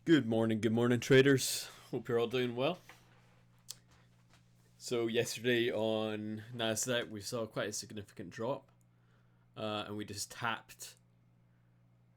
Good morning, traders. Hope you're all doing well. So yesterday on Nasdaq, we saw quite a significant drop, and we just tapped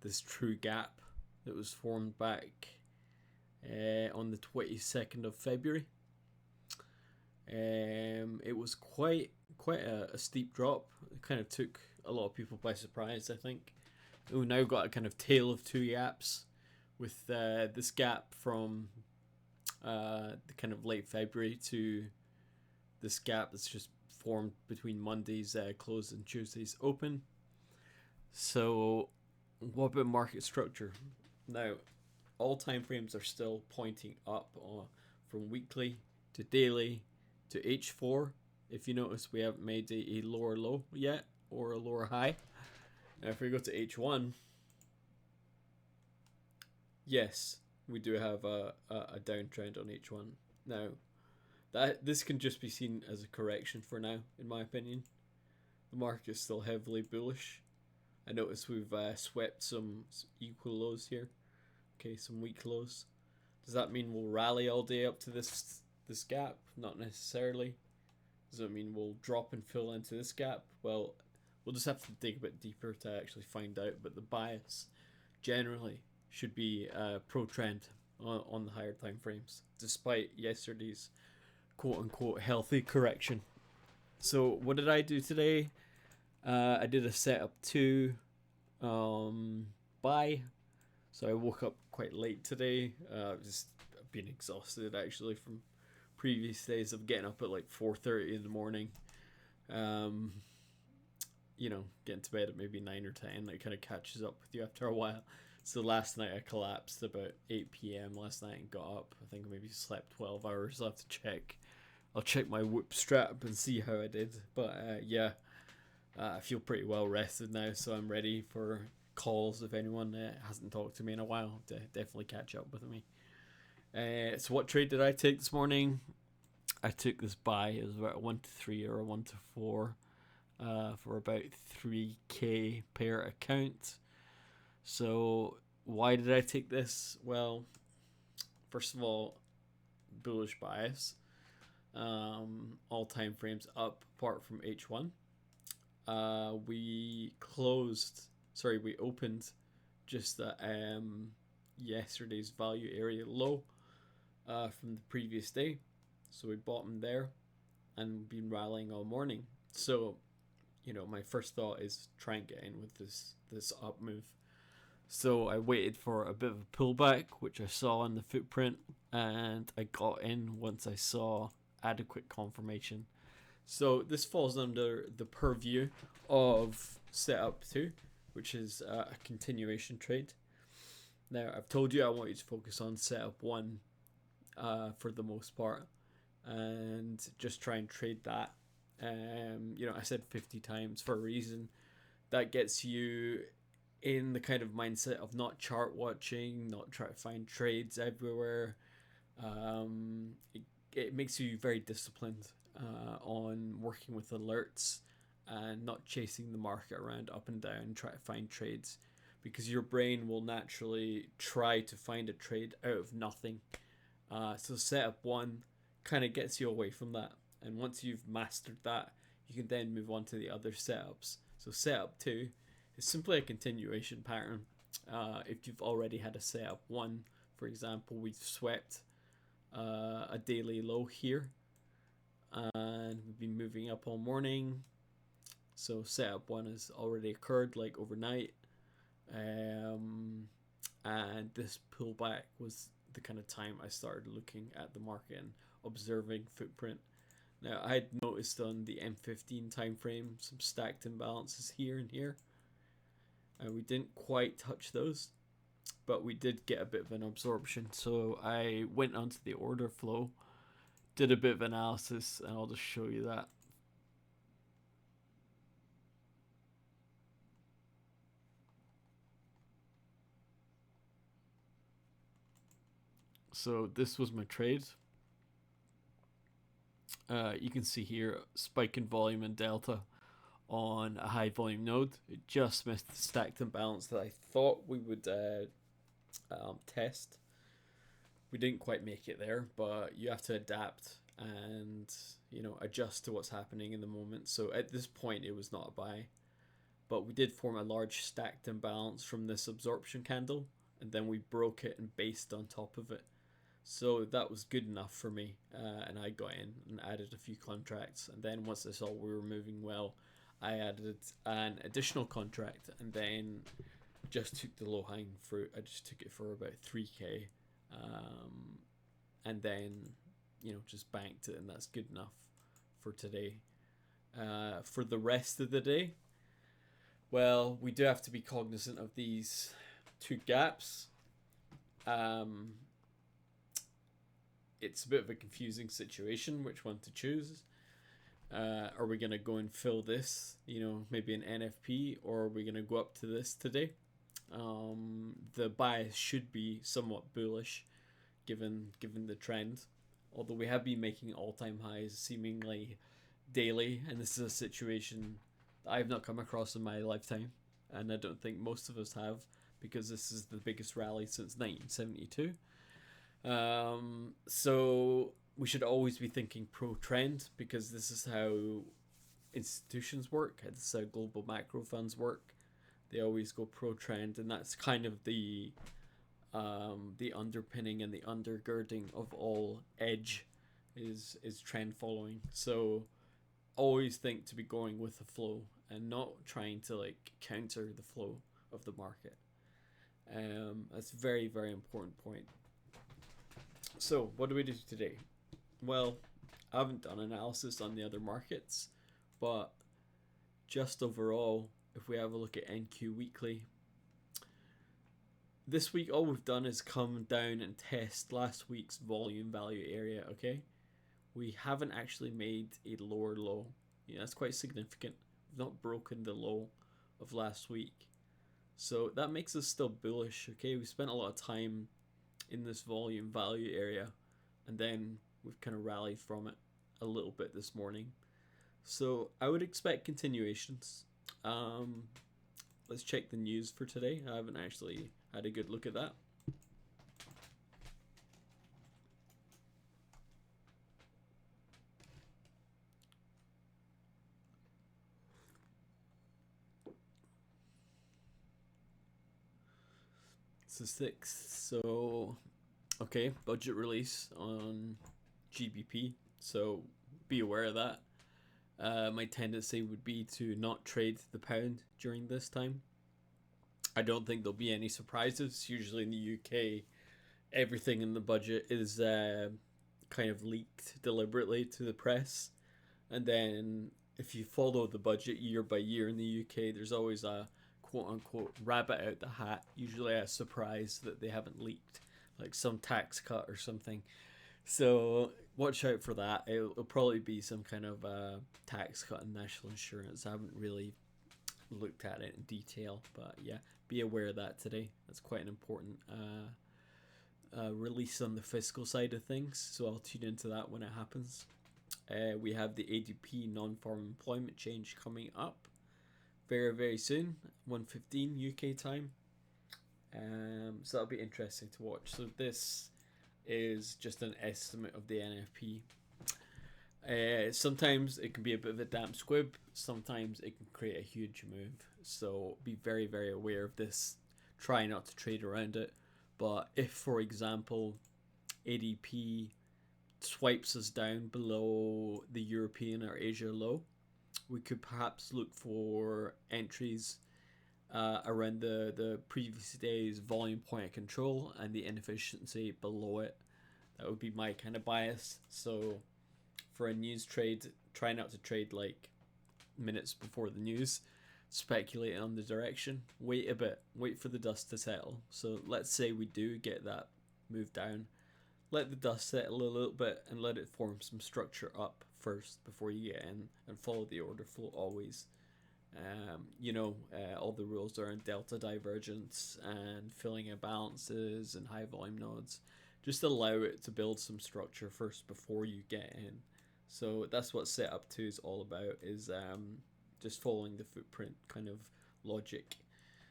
this true gap that was formed back on the 22nd of February. It was quite a steep drop. It kind of took a lot of people by surprise, I think. We've now got a kind of tale of two gaps, with this gap from the kind of late February to this gap that's just formed between Monday's close and Tuesday's open. So what about market structure? Now, all time frames are still pointing up from weekly to daily to H4. If you notice, we haven't made a lower low yet or a lower high. Now, if we go to H1, yes, we do have a downtrend on H1. Now, this can just be seen as a correction for now, in my opinion. The market is still heavily bullish. I notice we've swept some equal lows here. Okay, some weak lows. Does that mean we'll rally all day up to this gap? Not necessarily. Does that mean we'll drop and fill into this gap? Well, we'll just have to dig a bit deeper to actually find out. But the bias generally should be pro-trend on the higher time frames, despite yesterday's quote-unquote healthy correction. So what did I do today? I did a setup 2 buy. So I woke up quite late today. I've just been exhausted actually from previous days of getting up at like 4:30 in the morning. Getting to bed at maybe 9 or 10. It kind of catches up with you after a while. So last night I collapsed about 8 p.m. last night and got up. I think I maybe slept 12 hours. I'll have to check. I'll check my whoop strap and see how I did. But I feel pretty well rested now, so I'm ready for calls if anyone hasn't talked to me in a while. Definitely catch up with me. So what trade did I take this morning? I took this buy. It was about a 1 to 3 or a 1 to 4 for about 3k per account. So why did I take this? Well, first of all, bullish bias. All time frames up apart from H1. We opened just at yesterday's value area low from the previous day. So we bottomed there and been rallying all morning. So, my first thought is try and get in with this up move. So I waited for a bit of a pullback, which I saw in the footprint, and I got in once I saw adequate confirmation. So this falls under the purview of setup 2, which is a continuation trade. Now, I've told you I want you to focus on setup 1 for the most part, and just try and trade that. I said 50 times for a reason. That gets you in the kind of mindset of not chart watching, not try to find trades everywhere. It makes you very disciplined on working with alerts and not chasing the market around up and down, try to find trades, because your brain will naturally try to find a trade out of nothing. So setup 1 kind of gets you away from that, and once you've mastered that, you can then move on to the other setups. So setup 2 is simply a continuation pattern. If you've already had a setup 1, for example, we've swept a daily low here, and we've been moving up all morning. So setup 1 has already occurred like overnight, and this pullback was the kind of time I started looking at the market and observing footprint. Now, I had noticed on the M15 time frame some stacked imbalances here and here, and we didn't quite touch those, but we did get a bit of an absorption. So I went onto the order flow, did a bit of analysis, and I'll just show you that. So this was my trade. You can see here spike in volume and delta on a high volume node. It just missed the stacked imbalance that I thought we would test. We didn't quite make it there, but you have to adapt and adjust to what's happening in the moment. So at this point, it was not a buy, but we did form a large stacked imbalance from this absorption candle, and then we broke it and based on top of it. So that was good enough for me, and I got in and added a few contracts. And then once I saw we were moving well, I added an additional contract, and then just took the low hanging fruit. I just took it for about 3k, and then just banked it, and that's good enough for today. For the rest of the day, well, we do have to be cognizant of these two gaps. It's a bit of a confusing situation which one to choose. Are we going to go and fill this, maybe an NFP, or are we going to go up to this today? The bias should be somewhat bullish given the trend, although we have been making all-time highs seemingly daily, and this is a situation that I've not come across in my lifetime, and I don't think most of us have, because this is the biggest rally since 1972. So we should always be thinking pro-trend, because this is how institutions work. This is how global macro funds work. They always go pro-trend, and that's kind of the underpinning and the undergirding of all edge is trend following. So always think to be going with the flow and not trying to counter the flow of the market. That's a very, very important point. So what do we do today? Well, I haven't done analysis on the other markets, but just overall, if we have a look at NQ Weekly, this week all we've done is come down and test last week's volume value area, okay? We haven't actually made a lower low. Yeah, that's quite significant. We've not broken the low of last week. So that makes us still bullish, okay? We spent a lot of time in this volume value area, and then we've kind of rallied from it a little bit this morning. So I would expect continuations. Let's check the news for today. I haven't actually had a good look at that. It's the 6th, so okay, budget release on GBP, so be aware of that. My tendency would be to not trade the pound during this time. I don't think there'll be any surprises. Usually in the UK, everything in the budget is kind of leaked deliberately to the press, and then if you follow the budget year by year in the UK, there's always a quote-unquote rabbit out the hat, usually a surprise that they haven't leaked, like some tax cut or something. So watch out for that. It'll probably be some kind of tax cut in national insurance. I haven't really looked at it in detail, but yeah, be aware of that today. That's quite an important release on the fiscal side of things, so I'll tune into that when it happens. We have the ADP non-farm employment change coming up very, very soon, 1:15 UK time. So that'll be interesting to watch. So this is just an estimate of the NFP. Sometimes it can be a bit of a damp squib. Sometimes it can create a huge move. So be very, very aware of this. Try not to trade around it. But if, for example, ADP swipes us down below the European or Asia low, we could perhaps look for entries around the previous day's volume point of control and the inefficiency below it. That would be my kind of bias. So for a news trade, try not to trade minutes before the news, speculate on the direction, wait a bit, wait for the dust to settle. So let's say we do get that move down, let the dust settle a little bit and let it form some structure up first before you get in, and follow the order flow always. All the rules are in delta divergence and filling imbalances and high volume nodes. Just allow it to build some structure first before you get in. So that's what setup 2 is all about, is just following the footprint kind of logic.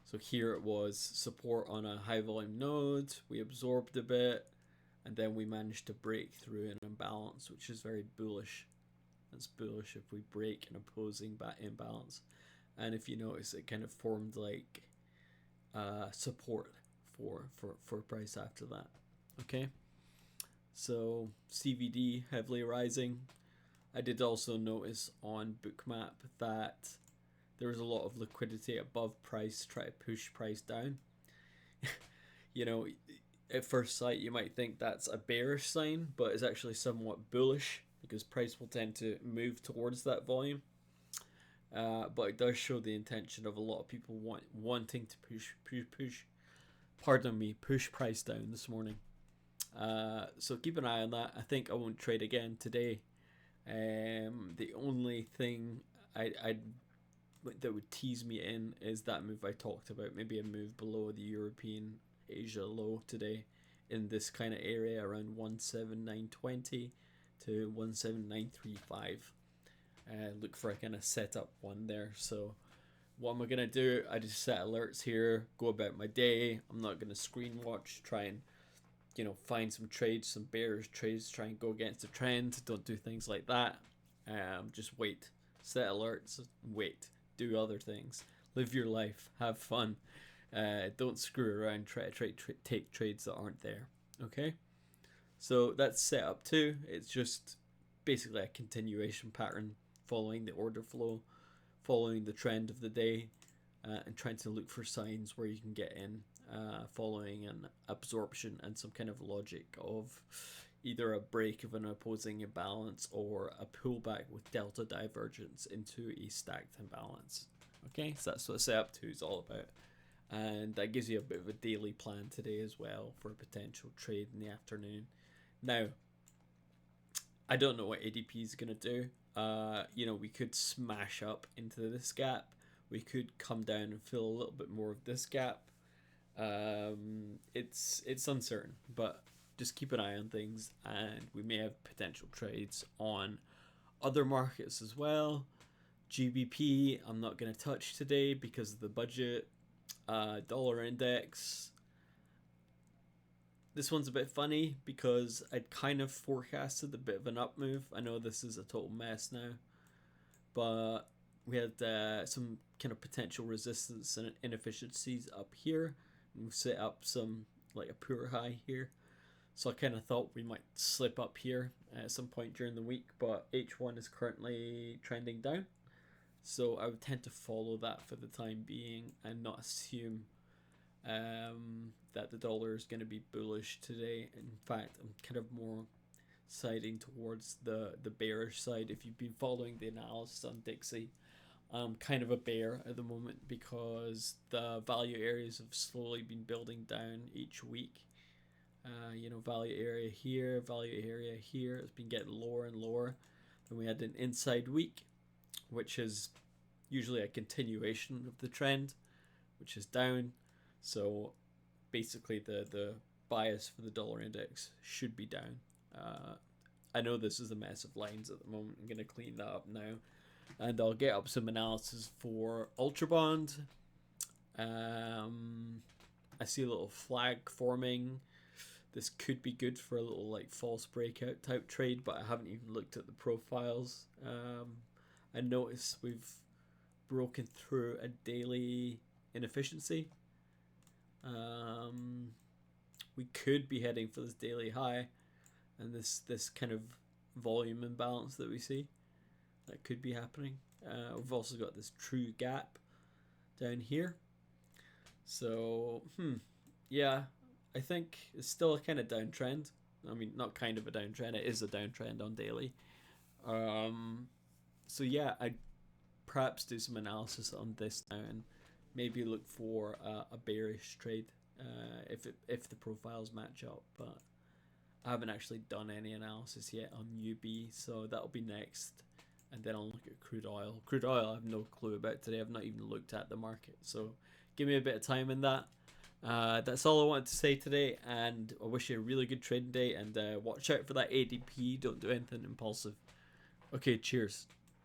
So here it was support on a high volume node, we absorbed a bit, and then we managed to break through an imbalance, which is very bullish. It's bullish if we break an opposing imbalance, and if you notice, it kind of formed like support for price after that. Okay, so CVD heavily rising. I did also notice on Bookmap that there was a lot of liquidity above price, try to push price down. You know, at first sight you might think that's a bearish sign, but it's actually somewhat bullish because price will tend to move towards that volume. But it does show the intention of a lot of people wanting to push price down this morning. So keep an eye on that. I think I won't trade again today. The only thing that would tease me in is that move I talked about, maybe a move below the European Asia low today in this kind of area around 17920 to 17935. Look for a kind of setup one there. So what am I gonna do? I just set alerts here, go about my day. I'm not gonna screen watch, try and find some trades, some bearish trades, try and go against the trend. Don't do things like that. Just wait, set alerts, wait, do other things, live your life, have fun. Don't screw around, try to take trades that aren't there. Okay, so that's setup 2. It's just basically a continuation pattern, following the order flow, following the trend of the day, and trying to look for signs where you can get in, following an absorption and some kind of logic of either a break of an opposing imbalance or a pullback with delta divergence into a stacked imbalance. Okay, so that's what setup 2 is all about, and that gives you a bit of a daily plan today as well for a potential trade in the afternoon. Now, I don't know what ADP is going to do. We could smash up into this gap. We could come down and fill a little bit more of this gap. It's uncertain, but just keep an eye on things, and we may have potential trades on other markets as well. GBP, I'm not going to touch today because of the budget. Dollar index. This one's a bit funny because I'd kind of forecasted a bit of an up move. I know this is a total mess now, but we had some kind of potential resistance and inefficiencies up here. And we've set up some like a poor high here. So I kind of thought we might slip up here at some point during the week, but H1 is currently trending down. So I would tend to follow that for the time being and not assume that the dollar is going to be bullish today. In fact, I'm kind of more siding towards the bearish side. If you've been following the analysis on Dixie, I'm kind of a bear at the moment because the value areas have slowly been building down each week. Value area here, value area here. It's been getting lower and lower. Then we had an inside week, which is usually a continuation of the trend, which is down. So basically the bias for the dollar index should be down. I know this is a mess of lines at the moment. I'm going to clean that up now, and I'll get up some analysis for Ultra Bond. I see a little flag forming. This could be good for a little like false breakout type trade, but I haven't even looked at the profiles. I notice we've broken through a daily inefficiency. We could be heading for this daily high, and this kind of volume imbalance that we see, that could be happening. We've also got this true gap down here. So, yeah, I think it's still a kind of downtrend. I mean, not kind of a downtrend, it is a downtrend on daily. So yeah, I'd perhaps do some analysis on this now and maybe look for a bearish trade if the profiles match up. But I haven't actually done any analysis yet on UB, so that'll be next. And then I'll look at crude oil. Crude oil I have no clue about today. I've not even looked at the market, so give me a bit of time in that. That's all I wanted to say today, and I wish you a really good trading day, and watch out for that ADP. Don't do anything impulsive. Okay, cheers.